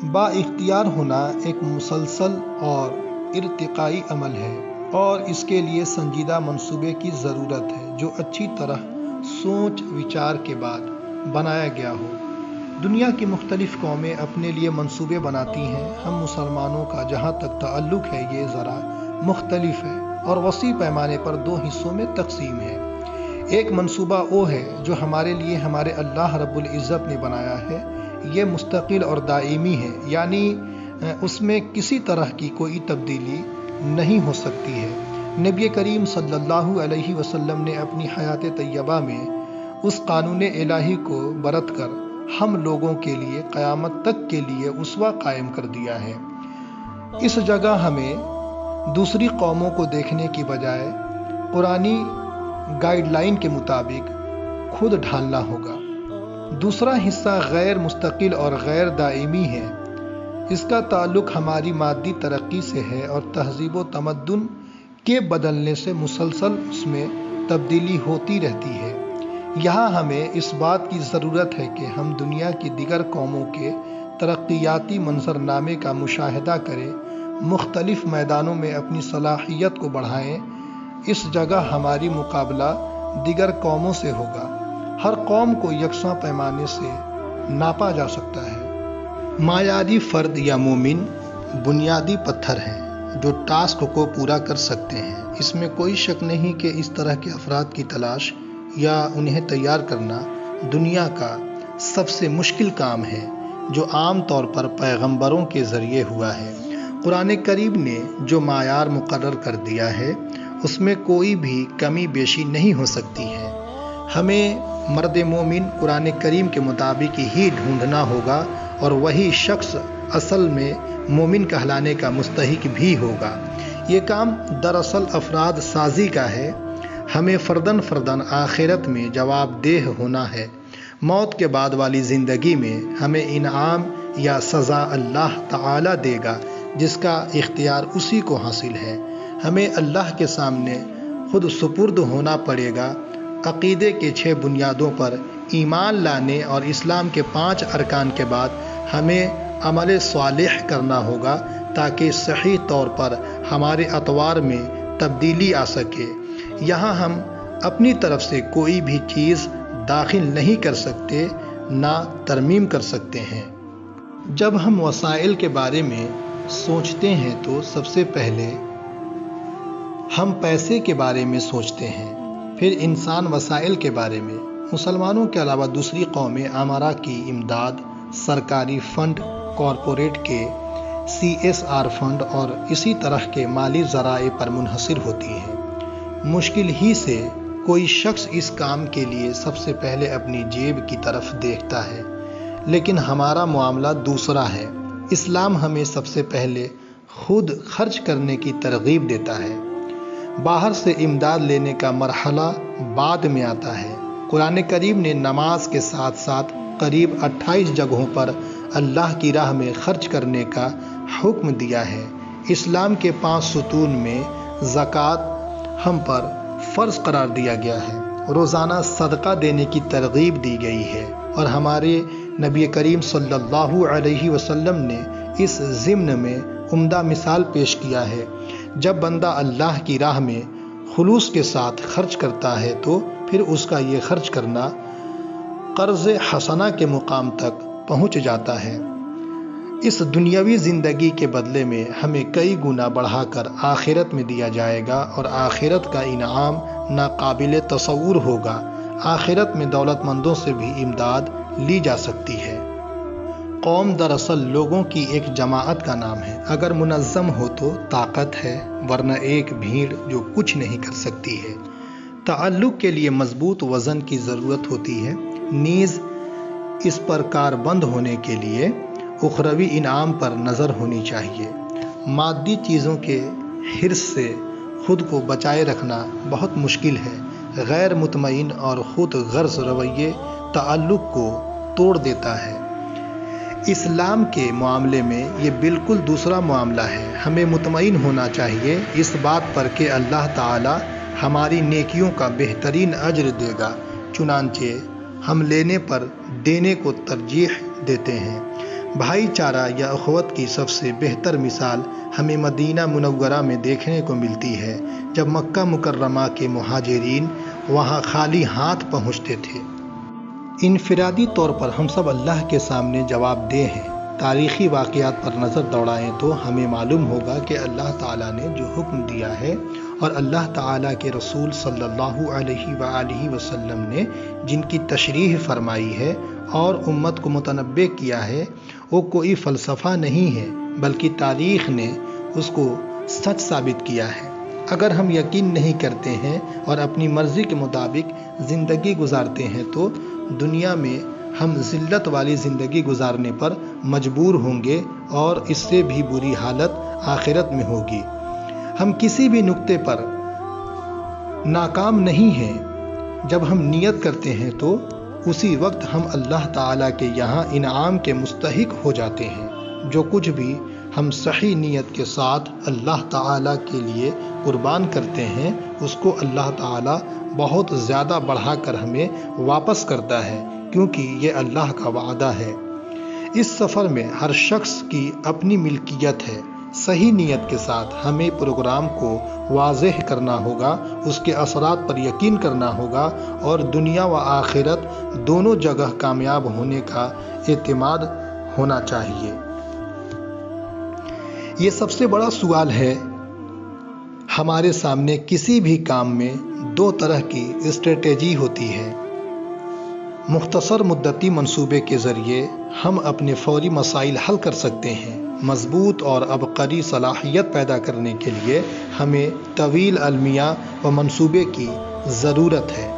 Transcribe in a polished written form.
با اختیار ہونا ایک مسلسل اور ارتقائی عمل ہے اور اس کے لیے سنجیدہ منصوبے کی ضرورت ہے جو اچھی طرح سوچ وچار کے بعد بنایا گیا ہو۔ دنیا کی مختلف قومیں اپنے لیے منصوبے بناتی ہیں، ہم مسلمانوں کا جہاں تک تعلق ہے یہ ذرا مختلف ہے اور وسیع پیمانے پر دو حصوں میں تقسیم ہے۔ ایک منصوبہ وہ ہے جو ہمارے لیے ہمارے اللہ رب العزت نے بنایا ہے، یہ مستقل اور دائمی ہے، یعنی اس میں کسی طرح کی کوئی تبدیلی نہیں ہو سکتی ہے۔ نبی کریم صلی اللہ علیہ وسلم نے اپنی حیات طیبہ میں اس قانون الہی کو برت کر ہم لوگوں کے لیے قیامت تک کے لیے اسوہ قائم کر دیا ہے۔ اس جگہ ہمیں دوسری قوموں کو دیکھنے کی بجائے قرآنی گائیڈ لائن کے مطابق خود ڈھالنا ہوگا۔ دوسرا حصہ غیر مستقل اور غیر دائمی ہے، اس کا تعلق ہماری مادی ترقی سے ہے اور تہذیب و تمدن کے بدلنے سے مسلسل اس میں تبدیلی ہوتی رہتی ہے۔ یہاں ہمیں اس بات کی ضرورت ہے کہ ہم دنیا کی دیگر قوموں کے ترقیاتی منظرنامے کا مشاہدہ کریں، مختلف میدانوں میں اپنی صلاحیت کو بڑھائیں۔ اس جگہ ہماری مقابلہ دیگر قوموں سے ہوگا۔ ہر قوم کو یکساں پیمانے سے ناپا جا سکتا ہے۔ معیاری فرد یا مومن بنیادی پتھر ہیں جو ٹاسک کو پورا کر سکتے ہیں۔ اس میں کوئی شک نہیں کہ اس طرح کے افراد کی تلاش یا انہیں تیار کرنا دنیا کا سب سے مشکل کام ہے جو عام طور پر پیغمبروں کے ذریعے ہوا ہے۔ قرآن کریم نے جو معیار مقرر کر دیا ہے اس میں کوئی بھی کمی بیشی نہیں ہو سکتی ہے۔ ہمیں مرد مومن قرآن کریم کے مطابق ہی ڈھونڈنا ہوگا اور وہی شخص اصل میں مومن کہلانے کا مستحق بھی ہوگا۔ یہ کام دراصل افراد سازی کا ہے۔ ہمیں فرداً آخرت میں جواب دہ ہونا ہے۔ موت کے بعد والی زندگی میں ہمیں انعام یا سزا اللہ تعالی دے گا جس کا اختیار اسی کو حاصل ہے۔ ہمیں اللہ کے سامنے خود سپرد ہونا پڑے گا۔ عقیدے کے 6 بنیادوں پر ایمان لانے اور اسلام کے 5 ارکان کے بعد ہمیں عمل صالح کرنا ہوگا تاکہ صحیح طور پر ہمارے اطوار میں تبدیلی آ سکے۔ یہاں ہم اپنی طرف سے کوئی بھی چیز داخل نہیں کر سکتے، نہ ترمیم کر سکتے ہیں۔ جب ہم وسائل کے بارے میں سوچتے ہیں تو سب سے پہلے ہم پیسے کے بارے میں سوچتے ہیں، پھر انسان وسائل کے بارے میں۔ مسلمانوں کے علاوہ دوسری قومیں امارہ کی امداد، سرکاری فنڈ، کارپوریٹ کے CSR فنڈ اور اسی طرح کے مالی ذرائع پر منحصر ہوتی ہیں۔ مشکل ہی سے کوئی شخص اس کام کے لیے سب سے پہلے اپنی جیب کی طرف دیکھتا ہے، لیکن ہمارا معاملہ دوسرا ہے۔ اسلام ہمیں سب سے پہلے خود خرچ کرنے کی ترغیب دیتا ہے۔ باہر سے امداد لینے کا مرحلہ بعد میں آتا ہے۔ قرآن کریم نے نماز کے ساتھ ساتھ قریب 28 جگہوں پر اللہ کی راہ میں خرچ کرنے کا حکم دیا ہے۔ اسلام کے 5 ستون میں زکوٰۃ ہم پر فرض قرار دیا گیا ہے۔ روزانہ صدقہ دینے کی ترغیب دی گئی ہے اور ہمارے نبی کریم صلی اللہ علیہ وسلم نے اس ضمن میں عمدہ مثال پیش کیا ہے۔ جب بندہ اللہ کی راہ میں خلوص کے ساتھ خرچ کرتا ہے تو پھر اس کا یہ خرچ کرنا قرض حسنہ کے مقام تک پہنچ جاتا ہے۔ اس دنیاوی زندگی کے بدلے میں ہمیں کئی گنا بڑھا کر آخرت میں دیا جائے گا اور آخرت کا انعام ناقابل تصور ہوگا۔ آخرت میں دولت مندوں سے بھی امداد لی جا سکتی ہے۔ قوم دراصل لوگوں کی ایک جماعت کا نام ہے۔ اگر منظم ہو تو طاقت ہے، ورنہ ایک بھیڑ جو کچھ نہیں کر سکتی ہے۔ تعلق کے لیے مضبوط وزن کی ضرورت ہوتی ہے، نیز اس پر کاربند ہونے کے لیے اخروی انعام پر نظر ہونی چاہیے۔ مادی چیزوں کے حرص سے خود کو بچائے رکھنا بہت مشکل ہے۔ غیر مطمئن اور خود غرض رویے تعلق کو توڑ دیتا ہے۔ اسلام کے معاملے میں یہ بالکل دوسرا معاملہ ہے۔ ہمیں مطمئن ہونا چاہیے اس بات پر کہ اللہ تعالی ہماری نیکیوں کا بہترین اجر دے گا، چنانچہ ہم لینے پر دینے کو ترجیح دیتے ہیں۔ بھائی چارہ یا اخوت کی سب سے بہتر مثال ہمیں مدینہ منورہ میں دیکھنے کو ملتی ہے، جب مکہ مکرمہ کے مہاجرین وہاں خالی ہاتھ پہنچتے تھے۔ انفرادی طور پر ہم سب اللہ کے سامنے جواب دہ ہیں۔ تاریخی واقعات پر نظر دوڑائیں تو ہمیں معلوم ہوگا کہ اللہ تعالیٰ نے جو حکم دیا ہے اور اللہ تعالیٰ کے رسول صلی اللہ علیہ وآلہ وسلم نے جن کی تشریح فرمائی ہے اور امت کو متنبع کیا ہے، وہ کوئی فلسفہ نہیں ہے، بلکہ تاریخ نے اس کو سچ ثابت کیا ہے۔ اگر ہم یقین نہیں کرتے ہیں اور اپنی مرضی کے مطابق زندگی گزارتے ہیں تو دنیا میں ہم ذلت والی زندگی گزارنے پر مجبور ہوں گے اور اس سے بھی بری حالت آخرت میں ہوگی۔ ہم کسی بھی نقطے پر ناکام نہیں ہیں۔ جب ہم نیت کرتے ہیں تو اسی وقت ہم اللہ تعالیٰ کے یہاں انعام کے مستحق ہو جاتے ہیں۔ جو کچھ بھی ہم صحیح نیت کے ساتھ اللہ تعالیٰ کے لیے قربان کرتے ہیں، اس کو اللہ تعالیٰ بہت زیادہ بڑھا کر ہمیں واپس کرتا ہے، کیونکہ یہ اللہ کا وعدہ ہے۔ اس سفر میں ہر شخص کی اپنی ملکیت ہے۔ صحیح نیت کے ساتھ ہمیں پروگرام کو واضح کرنا ہوگا، اس کے اثرات پر یقین کرنا ہوگا اور دنیا و آخرت دونوں جگہ کامیاب ہونے کا اعتماد ہونا چاہیے۔ یہ سب سے بڑا سوال ہے۔ ہمارے سامنے کسی بھی کام میں دو طرح کی اسٹریٹجی ہوتی ہے۔ مختصر مدتی منصوبے کے ذریعے ہم اپنے فوری مسائل حل کر سکتے ہیں۔ مضبوط اور عبقری صلاحیت پیدا کرنے کے لیے ہمیں طویل المیہ و منصوبے کی ضرورت ہے۔